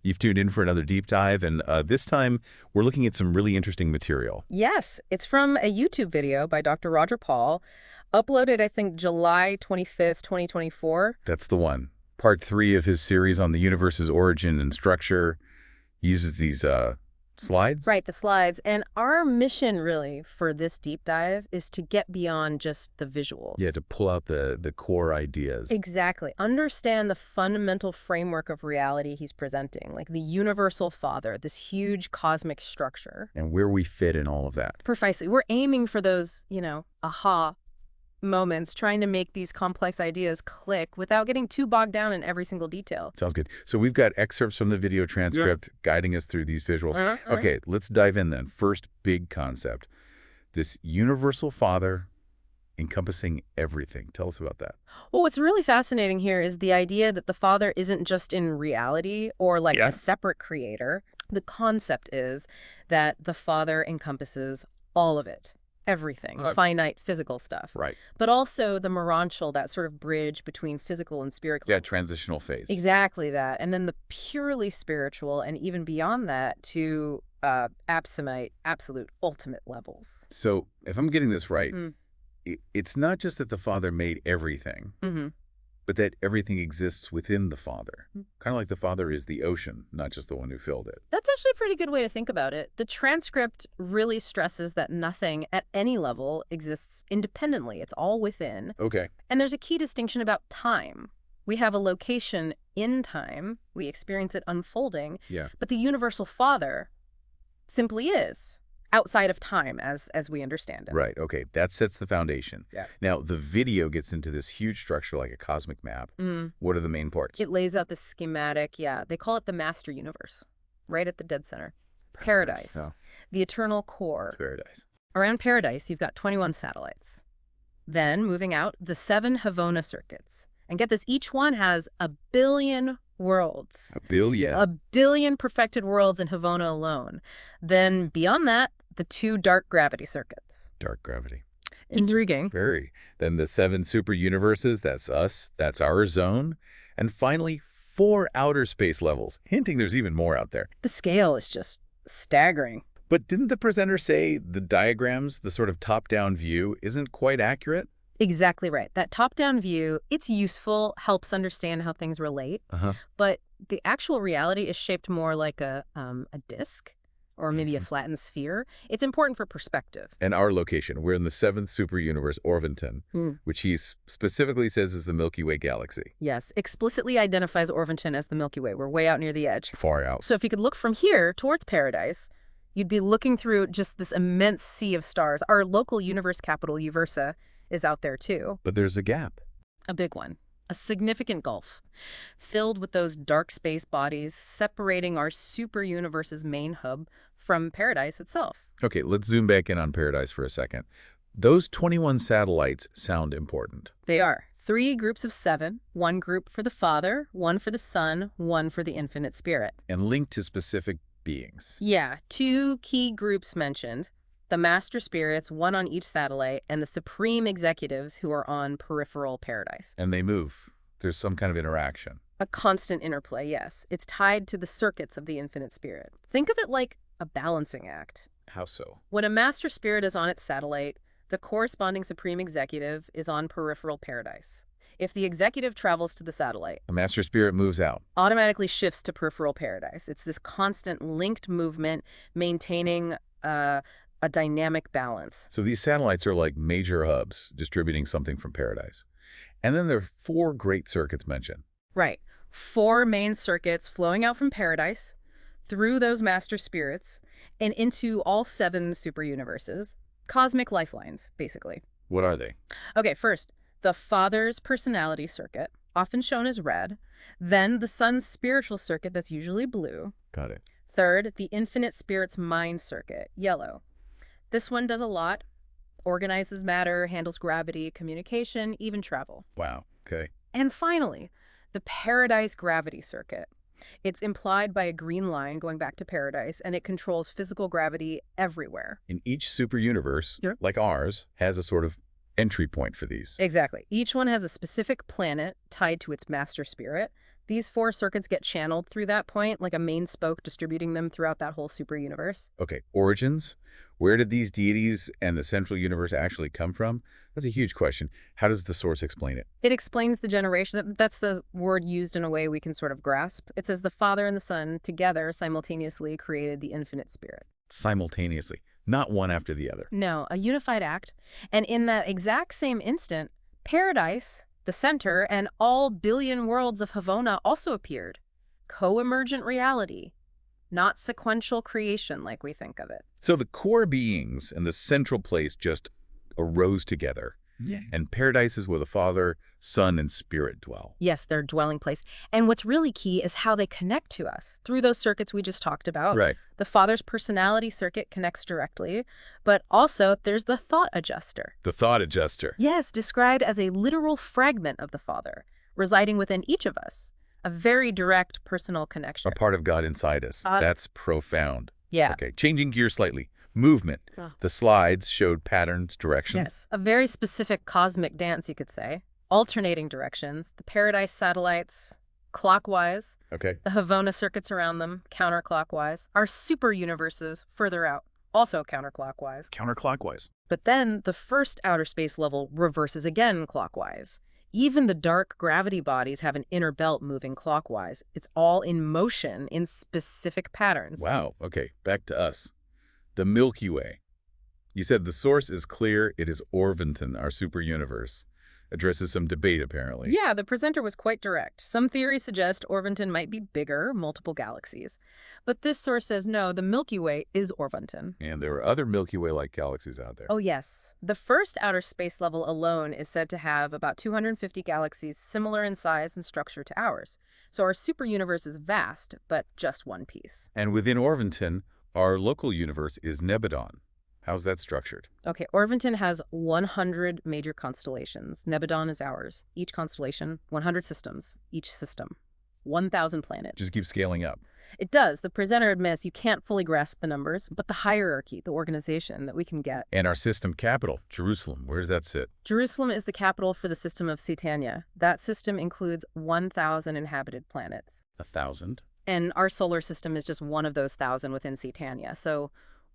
You've tuned in for another deep dive, and this time we're looking at some really interesting material. Yes, it's from a YouTube video by Dr. Roger Paul, uploaded, I think, July 25th, 2024. That's the one. Part 3 of his series on the universe's origin and structure uses these slides? Right, the slides. And our mission, really, for this deep dive is to get beyond just the visuals. Yeah, to pull out the core ideas. Exactly. Understand the fundamental framework of reality he's presenting, like the universal father, this huge cosmic structure. And where we fit in all of that. Precisely. We're aiming for those, aha moments, trying to make these complex ideas click without getting too bogged down in every single detail. Sounds good. So we've got excerpts from the video transcript guiding us through these visuals. Okay, let's dive in then. First big concept. This universal father encompassing everything. Tell us about that. Well, what's really fascinating here is the idea that the father isn't just in reality or like a separate creator. The concept is that the father encompasses all of it. Everything, finite physical stuff. Right. But also the merantial, that sort of bridge between physical and spiritual. Yeah, transitional phase. Exactly that. And then the purely spiritual, and even beyond that to absolute ultimate levels. So if I'm getting this right, it's not just that the Father made everything, but that everything exists within the Father. Kind of like the Father is the ocean, not just the one who filled it. That's actually a pretty good way to think about it. The transcript really stresses that nothing at any level exists independently. It's all within. Okay. And there's a key distinction about time. We have a location in time. We experience it unfolding. Yeah. But the universal Father simply is outside of time as we understand it. Right. Okay. That sets the foundation. Yeah. Now, the video gets into this huge structure like a cosmic map. What are the main parts? It lays out the schematic. Yeah. They call it the master universe, right at the dead center. Paradise. Oh. The eternal core. It's paradise. Around Paradise, you've got 21 satellites. Then, moving out, the 7 Havona circuits. And get this, each one has 1 billion worlds. 1 billion. 1 billion perfected worlds in Havona alone. Then, beyond that, the 2 dark gravity circuits. Dark gravity. Intriguing. Very. Then the 7 super universes, that's us, that's our zone. And finally, 4 outer space levels, hinting there's even more out there. The scale is just staggering. But didn't the presenter say the diagrams, the sort of top-down view, isn't quite accurate? Exactly right. That top-down view, it's useful, helps understand how things relate. But the actual reality is shaped more like a disk or maybe a flattened sphere. It's important for perspective. And our location, we're in the 7th super universe, Orvonton, which he specifically says is the Milky Way galaxy. Yes, explicitly identifies Orvonton as the Milky Way. We're way out near the edge. Far out. So if you could look from here towards Paradise, you'd be looking through just this immense sea of stars. Our local universe capital, Uversa, is out there too. But there's a gap. A big one. A significant gulf, filled with those dark space bodies separating our super universe's main hub from Paradise itself. Okay, let's zoom back in on Paradise for a second. Those 21 satellites sound important. They are. 3 groups of 7, 1 group for the Father, 1 for the Son, 1 for the Infinite Spirit. And linked to specific beings. Yeah, 2 key groups mentioned. The Master Spirits, 1 on each satellite, and the Supreme Executives who are on peripheral Paradise. And they move. There's some kind of interaction. A constant interplay, yes. It's tied to the circuits of the Infinite Spirit. Think of it like a balancing act. How so? When a Master Spirit is on its satellite, the corresponding Supreme Executive is on peripheral Paradise. If the executive travels to the satellite, A Master Spirit moves out. automatically shifts to peripheral Paradise. It's this constant linked movement maintaining a dynamic balance. So these satellites are like major hubs distributing something from Paradise. And then there are 4 great circuits mentioned. Right. 4 main circuits flowing out from Paradise, through those Master Spirits, and into all 7 super universes. Cosmic lifelines, basically. What are they? Okay, first, the Father's personality circuit, often shown as red. Then the Son's spiritual circuit, that's usually blue. Got it. Third, the Infinite Spirit's mind circuit, yellow. This one does a lot. Organizes matter, handles gravity, communication, even travel. Wow. Okay. And finally, the Paradise gravity circuit. It's implied by a green line going back to Paradise, and it controls physical gravity everywhere. And each super universe, like ours, has a sort of entry point for these. Exactly. Each one has a specific planet tied to its master spirit. These 4 circuits get channeled through that point, like a main spoke distributing them throughout that whole superuniverse. Okay, origins? Where did these deities and the central universe actually come from? That's a huge question. How does the source explain it? It explains the generation. That's the word used in a way we can sort of grasp. It says the Father and the Son together simultaneously created the infinite spirit. Simultaneously, not one after the other. No, a unified act. And in that exact same instant, paradise, the center, and all billion worlds of Havona also appeared. Co-emergent reality, not sequential creation like we think of it. So the core beings and the central place just arose together. Yeah. And paradise is where the Father, Son, and Spirit dwell. Yes, their dwelling place. And what's really key is how they connect to us through those circuits we just talked about. Right. The Father's personality circuit connects directly, but also there's the thought adjuster. The thought adjuster. Yes, described as a literal fragment of the Father, residing within each of us. A very direct personal connection. A part of God inside us. That's profound. Yeah. Okay, changing gears slightly. Movement. The slides showed patterns, directions. Yes, a very specific cosmic dance, you could say. Alternating directions. The Paradise satellites, clockwise. Okay. The Havona circuits around them, counterclockwise. Our super universes, further out, also counterclockwise. Counterclockwise. But then the first outer space level reverses again clockwise. Even the dark gravity bodies have an inner belt moving clockwise. It's all in motion in specific patterns. Wow. Okay, back to us. The Milky Way. You said the source is clear. It is Orvonton, our super universe. Addresses some debate, apparently. Yeah, the presenter was quite direct. Some theories suggest Orvonton might be bigger, multiple galaxies. But this source says no, the Milky Way is Orvonton. And there are other Milky Way-like galaxies out there. Oh, yes. The first outer space level alone is said to have about 250 galaxies similar in size and structure to ours. So our super universe is vast, but just one piece. And within Orvonton, our local universe is Nebadon. How's that structured? Okay, Orvonton has 100 major constellations. Nebadon is ours. Each constellation, 100 systems. Each system, 1,000 planets. Just keep scaling up. It does. The presenter admits you can't fully grasp the numbers, but the hierarchy, the organization that we can get. And our system capital, Jerusalem, where does that sit? Jerusalem is the capital for the system of Setania. That system includes 1,000 inhabited planets. 1,000? And our solar system is just one of those 1,000 within Setania. So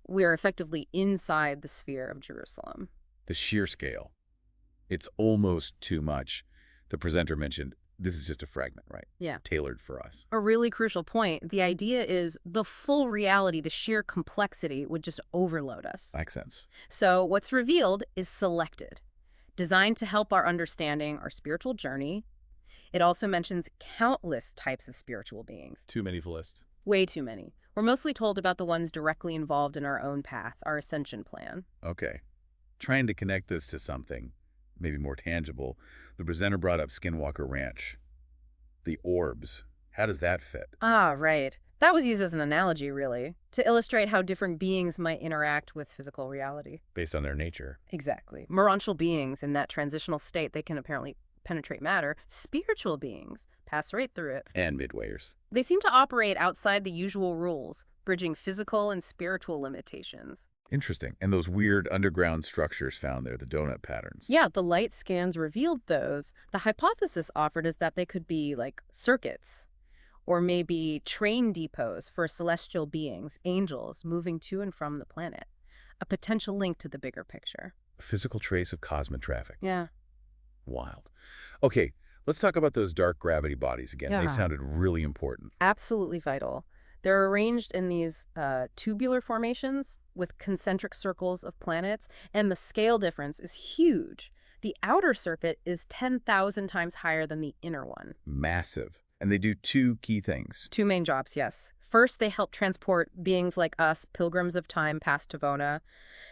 we're effectively inside the sphere of Jerusalem. The sheer scale. It's almost too much. The presenter mentioned this is just a fragment, right? Yeah. Tailored for us. A really crucial point. The idea is the full reality, the sheer complexity would just overload us. Makes sense. So what's revealed is selected, designed to help our understanding, our spiritual journey. It also mentions countless types of spiritual beings. Too many for list. Way too many. We're mostly told about the ones directly involved in our own path, our ascension plan. Okay. Trying to connect this to something, maybe more tangible, the presenter brought up Skinwalker Ranch. The orbs. How does that fit? Ah, right. That was used as an analogy, really, to illustrate how different beings might interact with physical reality. Based on their nature. Exactly. Morontial beings in that transitional state, they can apparently penetrate matter. Spiritual beings pass right through it. And midwayers. They seem to operate outside the usual rules, bridging physical and spiritual limitations. Interesting. And those weird underground structures found there, the donut patterns. Yeah, the light scans revealed those. The hypothesis offered is that they could be like circuits, or maybe train depots for celestial beings, angels, moving to and from the planet. A potential link to the bigger picture. A physical trace of cosmic traffic. Yeah. Wild. Okay, let's talk about those dark gravity bodies again. Yeah. They sounded really important. Absolutely vital. They're arranged in these tubular formations with concentric circles of planets, and the scale difference is huge. The outer circuit is 10,000 times higher than the inner one. Massive. And they do two key things. Two main jobs, yes. First, they help transport beings like us, pilgrims of time past Havona,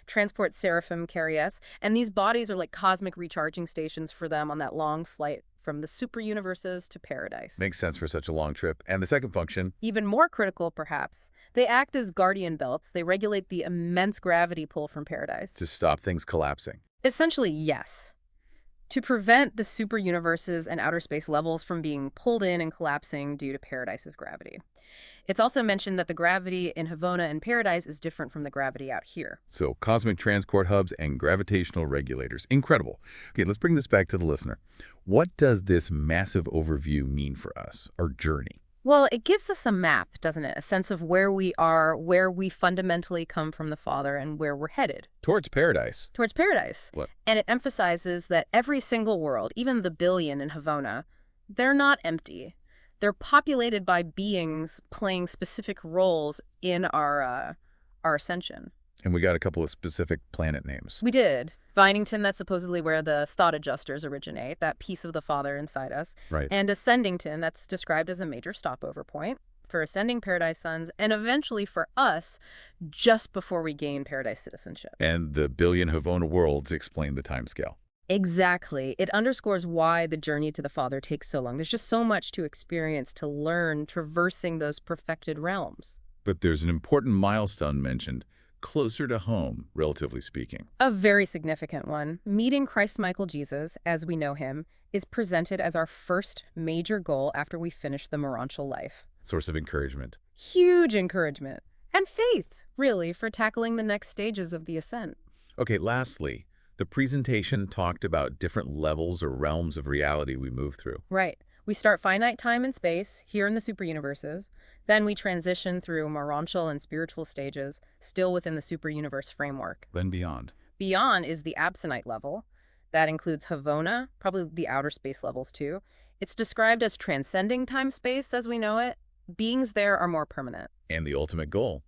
transport seraphim, carry us, and these bodies are like cosmic recharging stations for them on that long flight from the super universes to paradise. Makes sense for such a long trip. And the second function? Even more critical, perhaps. They act as guardian belts. They regulate the immense gravity pull from paradise. To stop things collapsing. Essentially, yes. to prevent the superuniverses and outer space levels from being pulled in and collapsing due to Paradise's gravity. It's also mentioned that the gravity in Havona and Paradise is different from the gravity out here. So cosmic transport hubs and gravitational regulators. Incredible. Okay, let's bring this back to the listener. What does this massive overview mean for us, our journey? Well, it gives us a map, doesn't it? A sense of where we are, where we fundamentally come from the Father, and where we're headed. Towards paradise. Towards paradise. What? And it emphasizes that every single world, even the billion in Havona, they're not empty. They're populated by beings playing specific roles in our ascension. And we got a couple of specific planet names. We did. Vinington, that's supposedly where the thought adjusters originate, that piece of the Father inside us. Right. And Ascendington, that's described as a major stopover point for ascending Paradise Sons, and eventually for us, just before we gain Paradise citizenship. And the billion Havona worlds explain the timescale. Exactly. It underscores why the journey to the Father takes so long. There's just so much to experience, to learn, traversing those perfected realms. But there's an important milestone mentioned, closer to home, relatively speaking. A very significant one. Meeting Christ Michael Jesus, as we know him, is presented as our first major goal after we finish the Morontial life. Source of encouragement. Huge encouragement. And faith, really, for tackling the next stages of the ascent. Okay, lastly, the presentation talked about different levels or realms of reality we move through. Right. We start finite time and space, here in the superuniverses. Then we transition through Morontial and spiritual stages, still within the superuniverse framework. Then beyond. Beyond is the absonite level. That includes Havona, probably the outer space levels too. It's described as transcending time-space as we know it. Beings there are more permanent. And the ultimate goal,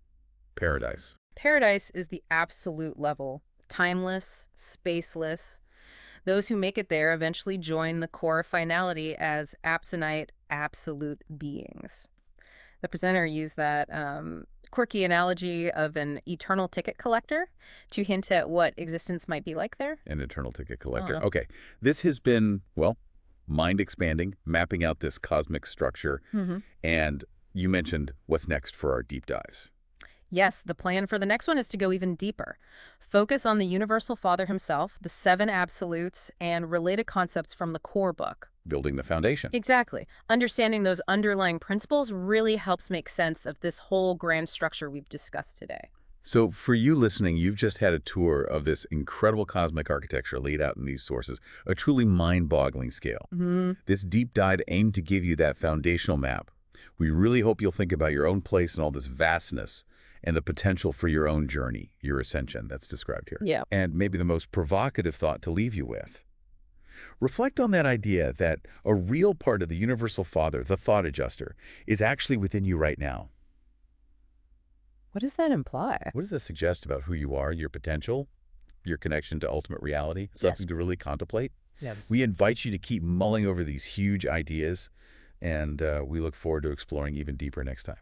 paradise. Paradise is the absolute level. Timeless, spaceless. Those who make it there eventually join the core finality as absonite absolute beings. The presenter used that quirky analogy of an eternal ticket collector to hint at what existence might be like there. An eternal ticket collector. Okay, this has been, well, mind-expanding, mapping out this cosmic structure. And you mentioned what's next for our deep dives. Yes, the plan for the next one is to go even deeper. Focus on the Universal Father himself, the 7 absolutes, and related concepts from the core book. Building the foundation. Exactly. Understanding those underlying principles really helps make sense of this whole grand structure we've discussed today. So for you listening, you've just had a tour of this incredible cosmic architecture laid out in these sources, a truly mind-boggling scale. This deep dive aimed to give you that foundational map. We really hope you'll think about your own place in all this vastness and the potential for your own journey, your ascension that's described here. Yeah. And maybe the most provocative thought to leave you with. Reflect on that idea that a real part of the Universal Father, the thought adjuster, is actually within you right now. What does that imply? What does that suggest about who you are, your potential, your connection to ultimate reality? Something to really contemplate? Yes. We invite you to keep mulling over these huge ideas, and we look forward to exploring even deeper next time.